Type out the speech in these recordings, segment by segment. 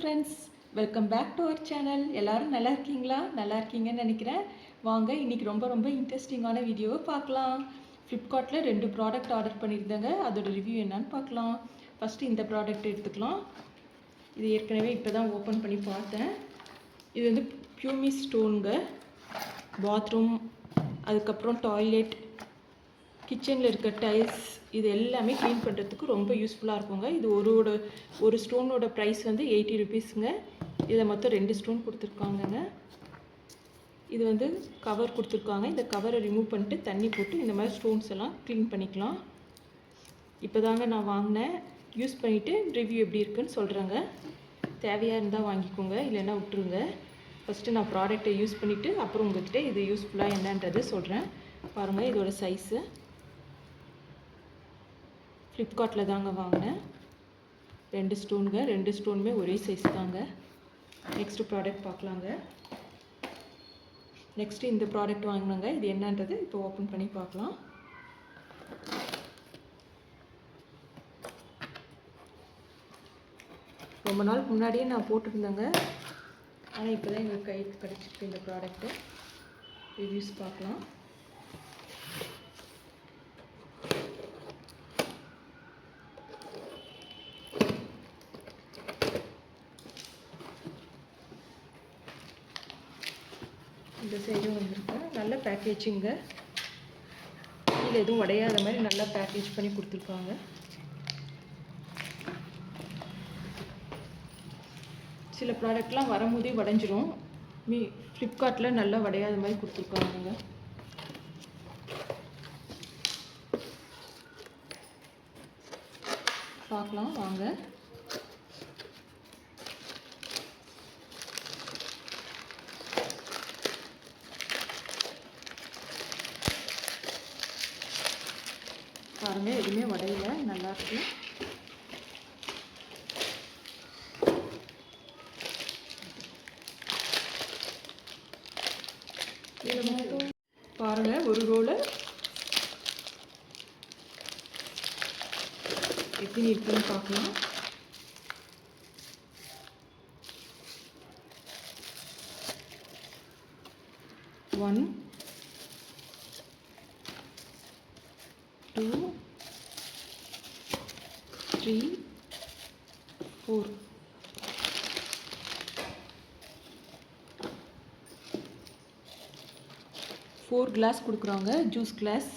Friends, welcome back to our channel. எல்லோரும் நல்லா இருக்கீங்களா? நல்லா இருக்கீங்கன்னு நினைக்கிறேன். வாங்க இன்றைக்கி ரொம்ப இன்ட்ரெஸ்டிங்கான வீடியோவை பார்க்கலாம். ஃப்ளிப்கார்ட்டில் 2 ப்ராடக்ட் ஆர்டர் பண்ணியிருந்தேங்க. அதோட ரிவ்யூ என்னன்னு பார்க்கலாம். ஃபஸ்ட்டு இந்த ப்ராடக்ட் எடுத்துக்கலாம். இது ஏற்கனவே இப்போ தான் ஓப்பன் பண்ணி பார்த்தேன். இது வந்து பியூமி ஸ்டோனுங்க. பாத்ரூம், அதுக்கப்புறம் டாய்லெட், கிச்சனில் இருக்க டைல்ஸ் இது எல்லாமே க்ளீன் பண்ணுறதுக்கு ரொம்ப யூஸ்ஃபுல்லாக இருக்குங்க. இது ஒரு ஸ்டோனோட ப்ரைஸ் வந்து 80 ருபீஸுங்க. இதில் மொத்தம் 2 ஸ்டோன் கொடுத்துருக்காங்கங்க. இது வந்து கவர் கொடுத்துருக்காங்க. இந்த கவரை ரிமூவ் பண்ணிட்டு தண்ணி போட்டு இந்த மாதிரி ஸ்டோன்ஸ் எல்லாம் க்ளீன் பண்ணிக்கலாம். இப்போ தாங்க நான் வாங்கினேன். யூஸ் பண்ணிவிட்டு ரிவ்யூ எப்படி இருக்குன்னு சொல்கிறேங்க. தேவையாக இருந்தால் வாங்கிக்கோங்க, இல்லைன்னா விட்டுருங்க. ஃபஸ்ட்டு நான் ப்ராடக்டை யூஸ் பண்ணிவிட்டு அப்புறம் உங்கள்கிட்ட இது யூஸ்ஃபுல்லாக என்னன்றது சொல்கிறேன். பாருங்கள், இதோட சைஸு ஃப்ளிப்கார்ட்டில் தாங்க வாங்கினேன். 2 ஸ்டோனுங்க. 2 ஸ்டோனுமே ஒரே சைஸ் தாங்க. நெக்ஸ்ட்டு ப்ராடக்ட் பார்க்கலாங்க. நெக்ஸ்ட்டு இந்த ப்ராடக்ட் வாங்கினாங்க. இது என்னன்றது இப்போ ஓப்பன் பண்ணி பார்க்கலாம். ரொம்ப நாள் முன்னாடியே நான் போட்டிருந்தேங்க. ஆனால் இப்போ தான் எங்களுக்கு கைக்கு கிடச்சிருக்கு இந்த ப்ராடக்ட்டு. ரிவ்யூஸ் பார்க்கலாம். இந்த சைடும் வந்துருக்கு. நல்ல பேக்கேஜிங்க. கீழே எதுவும் உடையாத மாதிரி நல்லா பேக்கேஜ் பண்ணி கொடுத்துருக்காங்க. சில ப்ராடக்ட்லாம் வரும்போதே உடஞ்சிரும். ஃப்ளிப்கார்ட்டில் நல்லா உடையாத மாதிரி கொடுத்துருக்காங்க. பார்க்கலாம் வாங்க. பாருங்கள், எதுவுமே உடையில, நல்லாயிருக்கு. பாருங்கள், ஒரு ரோலை எப்படி இருக்குன்னு பார்க்கலாம். ஒன் 2 3 4 4 கிளாஸ் கொடுக்குறாங்க. Juice class.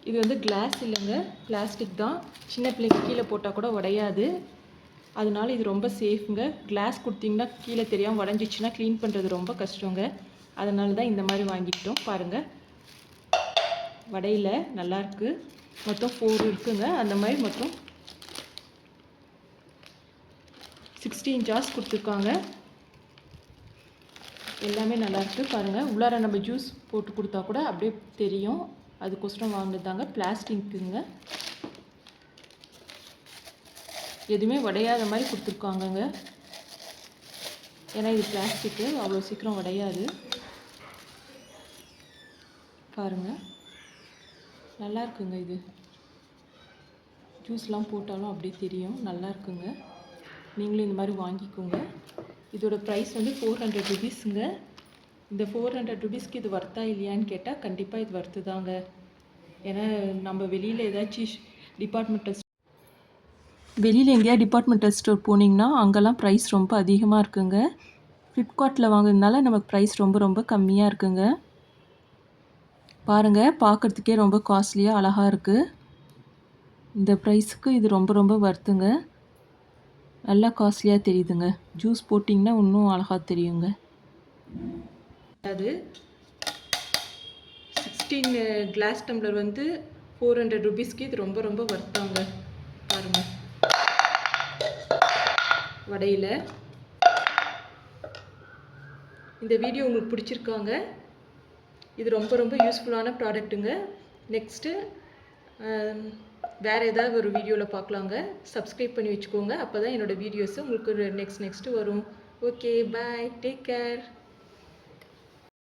இது வந்து கிளாஸ் இல்லைங்க, பிளாஸ்டிக் தான். சின்ன பிள்ளைக்கு கீழே போட்டால் கூட உடையாது. அதனால இது ரொம்ப சேஃபுங்க. கிளாஸ் கொடுத்தீங்கன்னா கீழே தெரியாமல் உடஞ்சிச்சின்னா க்ளீன் பண்ணுறது ரொம்ப கஷ்டங்க. அதனால தான் இந்த மாதிரி வாங்கிக்கிட்டோம். பாருங்கள், வடையில் நல்லாயிருக்கு. மொத்தம் 4 இருக்குங்க. அந்த மாதிரி மொத்தம் 16 ஜார்ஸ் கொடுத்துருக்காங்க. எல்லாமே நல்லாயிருக்கு. பாருங்கள், உள்ளார நம்ம ஜூஸ் போட்டு கொடுத்தா கூட அப்படியே தெரியும். அதுக்கோசரம் வாங்கினதாங்க. பிளாஸ்டிக்குங்க. எதுவுமே உடையாத மாதிரி கொடுத்துருக்காங்கங்க. ஏன்னா இது பிளாஸ்டிக்கு, அவ்வளோ சீக்கிரம் உடையாது. பாருங்கள், நல்லா இருக்குங்க. இது ஜூஸ்லாம் போட்டாலும் அப்படியே தெரியும். நல்லா இருக்குங்க. நீங்களும் இந்த மாதிரி வாங்கிக்கோங்க. இதோட ப்ரைஸ் வந்து 400 ருபீஸுங்க. இந்த 400 ருபீஸ்க்கு இது வர்த்தா இல்லையான்னு கேட்டால் கண்டிப்பாக இது வர்த்து தாங்க. ஏன்னா நம்ம வெளியில் ஏதாச்சும் வெளியில் எங்கேயா டிபார்ட்மெண்டல் ஸ்டோர் போனீங்கன்னா அங்கெல்லாம் ப்ரைஸ் ரொம்ப அதிகமாக இருக்குங்க. ஃப்ளிப்கார்ட்டில் வாங்குறதுனால நமக்கு ப்ரைஸ் ரொம்ப கம்மியாக இருக்குங்க. பாருங்கள், பார்க்குறதுக்கே ரொம்ப காஸ்ட்லியாக அழகாக இருக்குது. இந்த ப்ரைஸுக்கு இது ரொம்ப வர்த்துங்க. நல்லா காஸ்ட்லியாக தெரியுதுங்க. ஜூஸ் போட்டிங்கன்னா இன்னும் அழகாக தெரியுங்க. அது 16 கிளாஸ் டம்ளர் வந்து 400 ருபீஸ்க்கு இது ரொம்ப வர்த்தாங்க. பாருங்கள், வடையில். இந்த வீடியோ உங்களுக்கு பிடிச்சிருக்காங்க. இது ரொம்ப யூஸ்ஃபுல்லான ப்ராடக்ட்டுங்க. நெக்ஸ்ட்டு வேறு ஏதாவது ஒரு வீடியோவில் பார்க்கலாங்க. சப்ஸ்கிரைப் பண்ணி வச்சுக்கோங்க. அப்போ தான் என்னோடய வீடியோஸு உங்களுக்கு நெக்ஸ்ட்டு வரும். ஓகே, பாய், டேக் கேர்.